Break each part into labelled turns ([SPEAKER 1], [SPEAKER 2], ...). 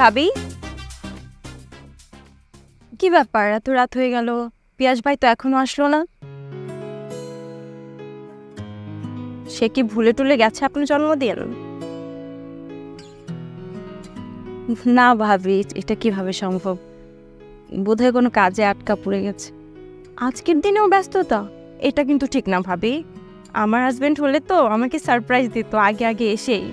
[SPEAKER 1] ভাবি, কি ব্যাপার এত রাত হয়ে গেল? পিয়াস ভাই তো এখনো আসলো না। সে কি ভুলে টুলে গেছে আপনার জন্মদিন? না ভাবি, এটা কিভাবে সম্ভব? বোধহয় কোনো কাজে আটকা পড়ে গেছে। আজকের দিনেও ব্যস্ততা? এটা কিন্তু ঠিক না ভাবি। আমার হাজবেন্ড হলে তো আমাকে সারপ্রাইজ দিত আগে আগে এসেই।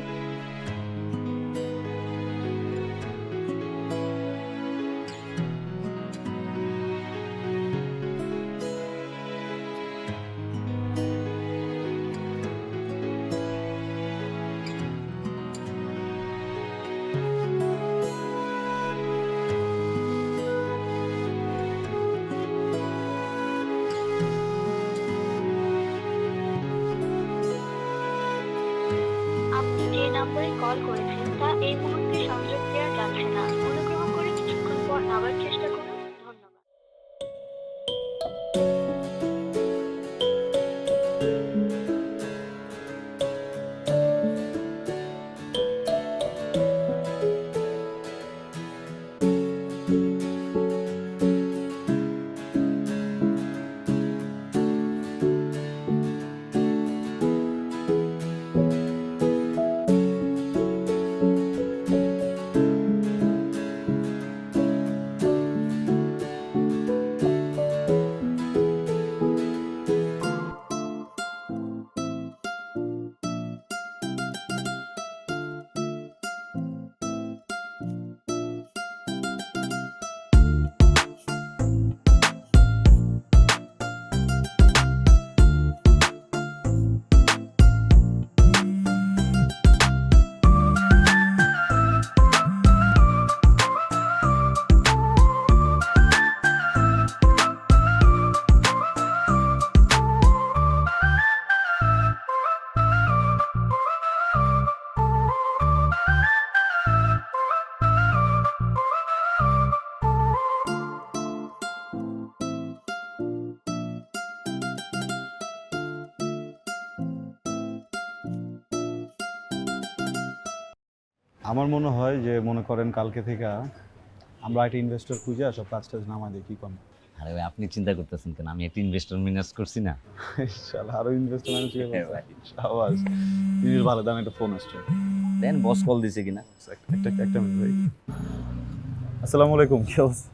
[SPEAKER 2] আপনি যে নম্বরে কল করেছেন তা এই মুহূর্তে সংযোগ দেওয়া যাচ্ছে না। অনুগ্রহ করে কিছুক্ষণ পর আবার চেষ্টা করুন। ধন্যবাদ।
[SPEAKER 3] আমার মনে হয় যে মনে করেন কালকে থেকে আমরা একটা ইনভেস্টর খুঁজে সব কাজটা নামাই দিই, কি করেন?
[SPEAKER 4] আরে ভাই আপনি চিন্তা করতেছেন কেন? আমি একটা ইনভেস্টর ম্যানেজ করছি না।
[SPEAKER 3] শালা আরো ইনভেস্টর ম্যানেজ করে
[SPEAKER 4] হ্যাঁ ভাই।
[SPEAKER 3] আওয়াজ জিনিস ভালো দাম, একটা ফোন আসছে।
[SPEAKER 4] দেন বস কল দিছে কিনা।
[SPEAKER 3] একটা মিনিট ভাই। আসসালামু আলাইকুম, কি অবস্থা?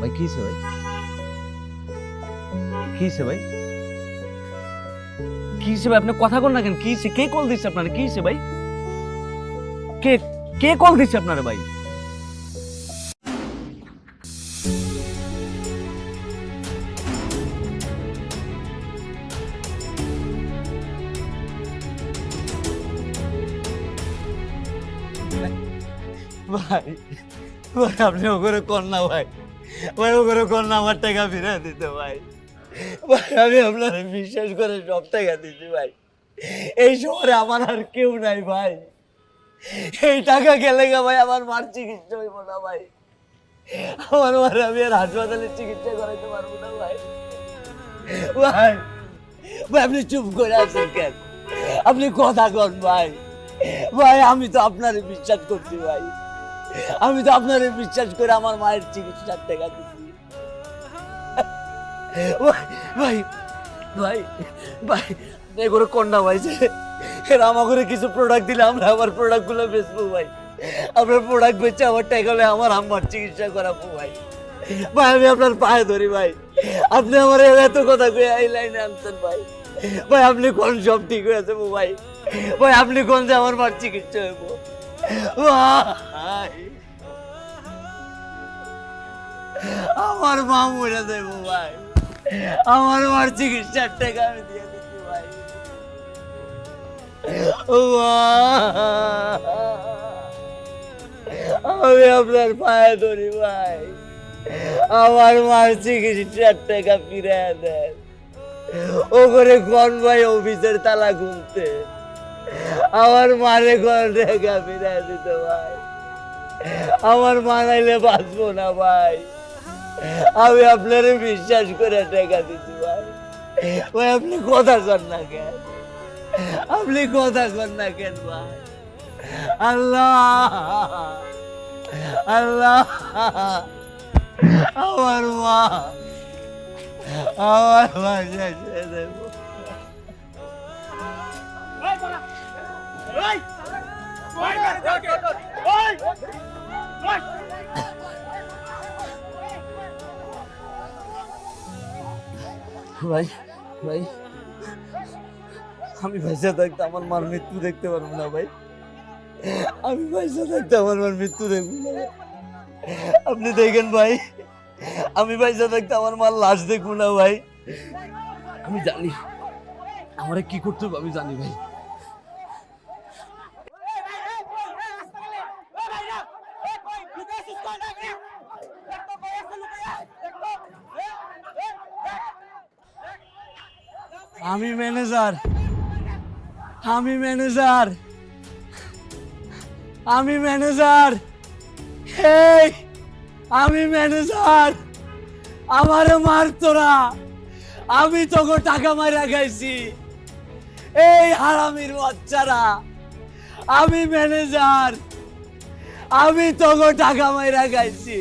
[SPEAKER 4] ভাই কি হইছে ভাই? কি হইছে ভাই? কি হইছে ভাই? আপনি কথা কন না কেন? কি হইছে? কে কল দিছে আপনারে? কি হইছে ভাই? কে কে কল দিছে আপনারে ভাই?
[SPEAKER 5] ভাই ভাই আপনি ওগুলো কর না ভাই, ভাই ওগুলো কর না, আমার টাকা ফিরে দিতে ভাই। ভাই আমি আপনার বিশ্বাস করে সব টাকা দিচ্ছি ভাই। এই শহরে আমার আর কেউ নাই ভাই। এই টাকা গেলে গা ভাই আমার মার চিকিৎসা হইব না ভাই। আমার মার আমি আর হাসপাতালে চিকিৎসা করাইতে পারবো না ভাই। ভাই ভাই আপনি চুপ করে আছেন কেন? আপনি কথা কন ভাই। ভাই আমি তো আপনারে বিশ্বাস করছি ভাই, আমি তো আপনারে বিশ্বাস করে আমার মায়ের চিকিৎসার টাকা দিচ্ছি। ভাই ভাই ভাই এগুলো কন্যা ভাই যে এরা আমাকে কিছু প্রোডাক্ট দিলে আমরা আমার প্রোডাক্ট গুলো বেচবো ভাই। আপনার প্রোডাক্ট বেচে আমার টাকা হলে আমার আম্মার চিকিৎসা করাবো ভাই। ভাই আমি আপনার পায়ে ধরি ভাই, আপনি আমার এত কথা কয়ে এই লাইনে আনছেন ভাই। ভাই আপনি কোন সব ঠিক হয়ে আছে ভাই? ভাই আপনি কোন যে আমার মার চিকিৎসা হইব ভাই? আমার মা মরে দেব ভাই, আমার মার চিকিৎসার টাকা আমি দিয়ে দিচ্ছি ভাই। ও আমি আপনার পায়ে ধরি ভাই, আমার মার চিকিৎসার টাকা ফিরে দেন। ও করে কোন ভাই অফিসের তালা খুলতে আমার মারে কোন টাকা ফিরে দিতে ভাই। আমার মা নাইলে বাঁচবো না ভাই। আমি আপনারে বিশ্বাস করে টাকা দিচ্ছি ভাই। ভাই আপনি কথা কর না কেন? আপনি কথা কর না কেন ভাই? আল্লাহ আল্লাহ, আমার মা শেষ হয়ে যাবো। ভাই ভাই, আমি পয়সা থাকতে আমার মার মৃত্যু দেখতে পারবো না ভাই। আমি পয়সা থাকতে আমার মার মৃত্যু দেখবো না। আপনি দেখেন ভাই, আমি পয়সা থাকতে আমার মার লাশ দেখবো না ভাই।
[SPEAKER 4] আমি জানি আমারে কি করতে হবে, আমি জানি ভাই।
[SPEAKER 5] আমি ম্যানেজার, আমি ম্যানেজার, আমি ম্যানেজার, এই আমি ম্যানেজার। আমারে মার তোরা, আমি তোকে টাকা মারা খাইছি। এই হারামির বাচ্চারা, আমি ম্যানেজার, আমি তোকে টাকা মারা খাইছি।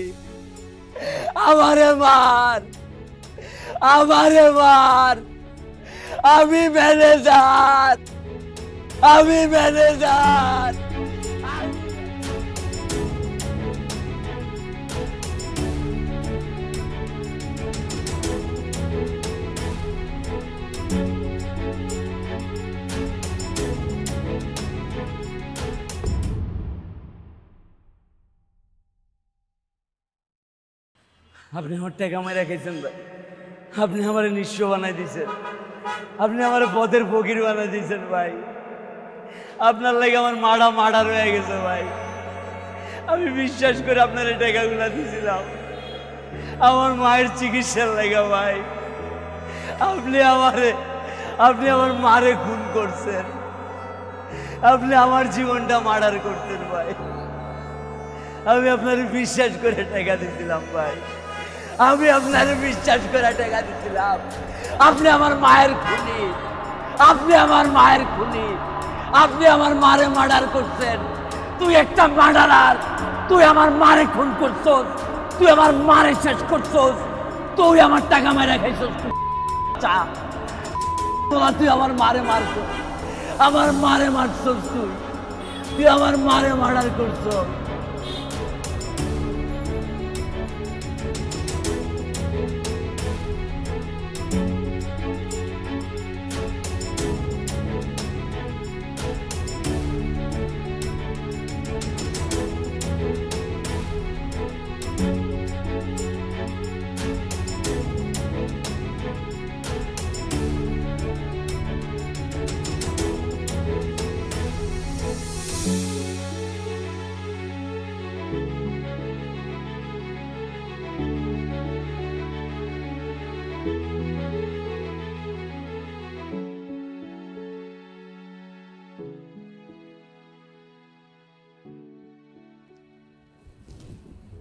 [SPEAKER 5] আমারে মার, আমারে মার। আমি ম্যানেজার, আমি ম্যানেজার। আপনি আমার টাকা মারা খাইছেন ভাই, আপনি আমার নিঃস্ব বানাই দিয়েছেন, আপনি আমার পথের ফকির বানাই দিয়েছেন ভাই। আপনার লাগে আমার মার্ডার হয়ে গেছে ভাই। আমি বিশ্বাস করে আপনার এই টাকাগুলো দিয়েছিলাম আমার মায়ের চিকিৎসার লাগা ভাই। আপনি আমার মারে খুন করছেন, আপনি আমার জীবনটা মার্ডার করতেন ভাই। আমি আপনার বিশ্বাস করে টাকা দিয়েছিলাম ভাই, আমি আপনার বিশ্বাস করে টাকা দিয়েছিলাম। আপনি আমার মায়ের খুনি, আপনি আমার মায়ের খুনি, আপনি আমার মারে মার্ডার করছেন। তুই একটা মার্ডারার, তুই আমার মারে খুন করছস, তুই আমার মারে শেষ করছস, তুই আমার টাকা মেরে খাইছস। তুই আমার মারে মারছস, আমার মারে মারছস, তুই আমার মারে মার্ডার করছস।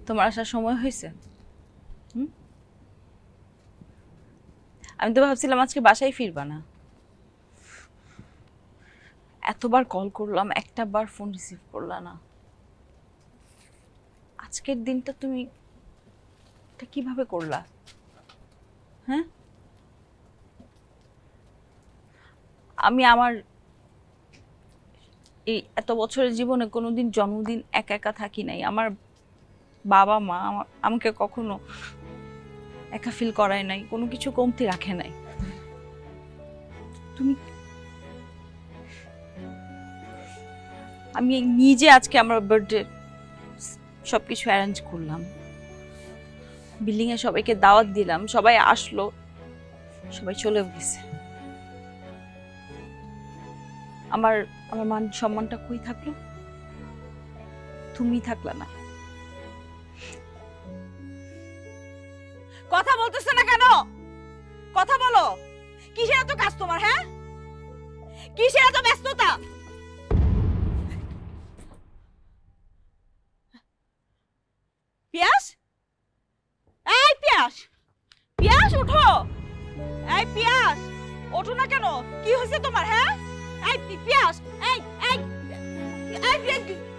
[SPEAKER 1] তোমার আসার সময় হয়েছে? আমি তো ভাবছিলাম আজকে বাসায় ফিরবা না। এতবার কল করলাম, একটা বার ফোন রিসিভ করলা না। আজকের দিনটা তুমি এটা কিভাবে করলা? হ্যাঁ, আমি আমার এই এত বছরের জীবনে কোনোদিন জন্মদিন একা একা থাকি নাই। আমার বাবা মা আমাকে কখনো একা ফিল করায় নাই, কোনো কিছু কমতি রাখে নাই। তুমি, আমি নিজে আজকে আমার বার্থডে সবকিছু অ্যারেঞ্জ করলাম, বিল্ডিং এ সবাইকে দাওয়াত দিলাম, সবাই আসলো, সবাই চলে গেছে। আমার আমার মান সম্মানটা কই থাকলো? তুমি থাকলা না। কথা বলতেছ না কেন? কথা বলো। কিসের এত কাজ তোমার? হ্যাঁ, কিসের এত ব্যস্ততা? পিয়াস, এই পিয়াস। এই পিয়াস ওঠো না কেন, কি হয়েছে তোমার? হ্যাঁ এই পিয়াস, এই এই এই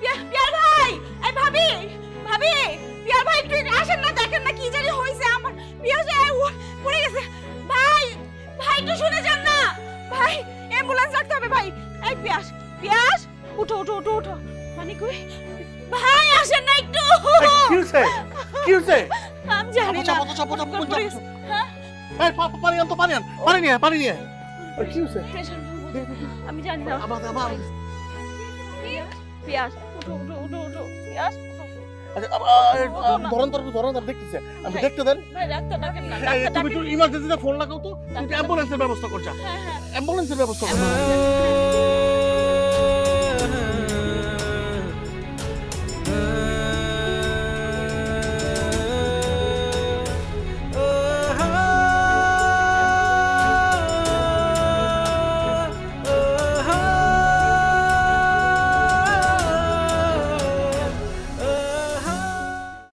[SPEAKER 1] পিয়ার ভাই, এই ভাবি ভাবি, পিয়ার ভাই একটু আসেন না, দেখেন না কি জানি হয়েছে আমার পিয়াস, পড়ে গেছে ভাই, ভাই একটু শুনে যান না ভাই, অ্যাম্বুলেন্স ডাকতে হবে ভাই। এই পিয়াস পিয়াস উঠো উঠো উঠো উঠো, মানে কই ভাই আসেন না একটু।
[SPEAKER 6] কি হইছে কি হইছে
[SPEAKER 1] আমি জানি না। পড়ে গেছে। হ্যাঁ
[SPEAKER 6] এই পানি আন তো, পানি আন, পানি নিয়ে পানি নিয়ে কি হইছে
[SPEAKER 1] প্রেশার আমি জানি না।
[SPEAKER 6] আবার আবার
[SPEAKER 1] পিয়াস উঠো উঠো উঠো উঠো পিয়াস উঠো।
[SPEAKER 6] ধরন দেখতেছে, আমি দেখতে দেন।
[SPEAKER 1] ভাই ডাক্তার ডাকেন না,
[SPEAKER 6] এই,
[SPEAKER 1] ডাক্তার
[SPEAKER 6] তুমি
[SPEAKER 1] ডাকেন।
[SPEAKER 6] একটু ইমার্জেন্সিতে ফোন লাগাও তো, তুমি অ্যাম্বুলেন্সের ব্যবস্থা করছা, অ্যাম্বুলেন্সের ব্যবস্থা করো।